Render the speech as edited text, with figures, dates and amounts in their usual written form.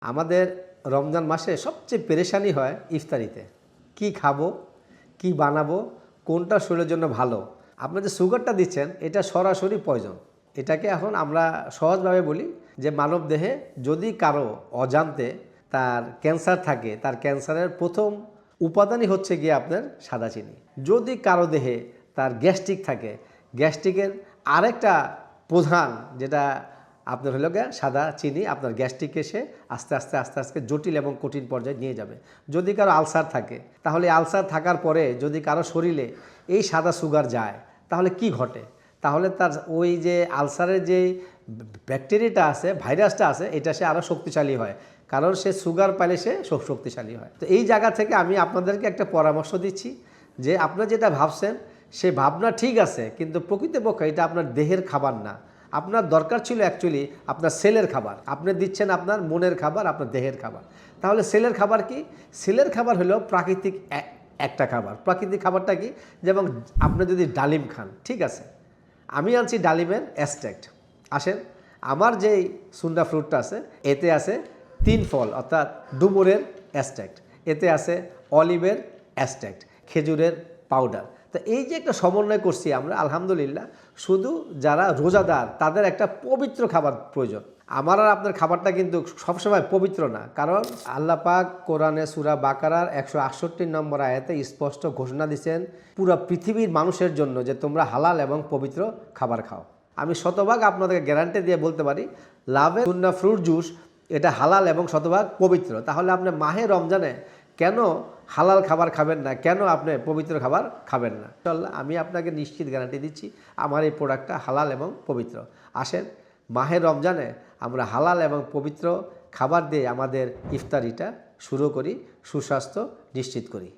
আমাদের রমজান মাসে সবচেয়ে পেরেশানি হয় ইফতারিতে। কি খাবো, কি বানাবো, কোনটা শরীরের জন্য ভালো। আপনার যে সুগারটা দিচ্ছেন এটা সরাসরি পয়জন। এটাকে এখন আমরা সহজভাবে বলি যে মানব দেহে যদি কারো অজান্তে তার ক্যান্সার থাকে, তার ক্যান্সারের প্রথম উপাদানই হচ্ছে গিয়ে আপনার সাদা চিনি। যদি কারো দেহে তার গ্যাস্ট্রিক থাকে, গ্যাস্ট্রিকের আরেকটা প্রধান যেটা আপনার হলো গিয়ে সাদা চিনি আপনার গ্যাস্ট্রিক এসে আস্তে আস্তে জটিল এবং কঠিন পর্যায়ে নিয়ে যাবে। যদি কারো আলসার থাকে, তাহলে আলসার থাকার পরে যদি কারো শরীরে এই সাদা সুগার যায় তাহলে কি ঘটে? তাহলে তার ওই যে আলসারের যে ব্যাকটেরিয়াটা আছে, ভাইরাসটা আছে, এটা সে আরও শক্তিশালী হয়, কারণ সে সুগার পাইলে সে শক্তিশালী হয়। তো এই জায়গা থেকে আমি আপনাদেরকে একটা পরামর্শ দিচ্ছি যে আপনারা যেটা ভাবছেন সে ভাবনা ঠিক আছে, কিন্তু প্রকৃতপক্ষে এটা আপনার দেহের খাবার না। আপনার দরকার ছিল অ্যাকচুয়ালি আপনার সেলের খাবার, আপনি দিচ্ছেন আপনার মনের খাবার, আপনার দেহের খাবার। তাহলে সেলের খাবার কি? সেলের খাবার হলো প্রাকৃতিক একটা খাবার। প্রাকৃতিক খাবারটা কি? যেমন আপনি যদি ডালিম খান, ঠিক আছে, আমি আনছি ডালিমের এক্সট্রাক্ট। আসেন, আমার যেই সুন্ডা ফ্রুটটা আছে এতে আছে 3 ফল অর্থাৎ ডুমুরের এক্সট্রাক্ট, এতে আছে অলিভের এক্সট্রাক্ট, খেজুরের পাউডার। তো এই যে একটা সমন্বয় করছি আমরা, আলহামদুলিল্লাহ, শুধু যারা রোজাদার তাদের একটা পবিত্র খাবার প্রয়োজন। আমার আর আপনার খাবারটা কিন্তু সবসময় পবিত্র না, কারণ আল্লাহ পাক কোরআনে সূরা বাকারার 168 নম্বর আয়াতে স্পষ্ট ঘোষণা দিয়েছেন পুরো পৃথিবীর মানুষের জন্য যে তোমরা হালাল এবং পবিত্র খাবার খাও। আমি শতভাগ আপনাদেরকে গ্যারান্টি দিয়ে বলতে পারি লাভের সুন্নাহ ফ্রুট জুস এটা হালাল এবং শতভাগ পবিত্র। তাহলে আপনি মাহে রমজানে কেন হালাল খাবার খাবেন না, কেন আপনি পবিত্র খাবার খাবেন না? ইনশাআল্লাহ আমি আপনাকে নিশ্চিত গ্যারান্টি দিচ্ছি আমার এই প্রোডাক্টটা হালাল এবং পবিত্র। আসেন, মাহে রমজানে আমরা হালাল এবং পবিত্র খাবার দিয়ে আমাদের ইফতারিটা শুরু করি, সুস্বাস্থ্য নিশ্চিত করি।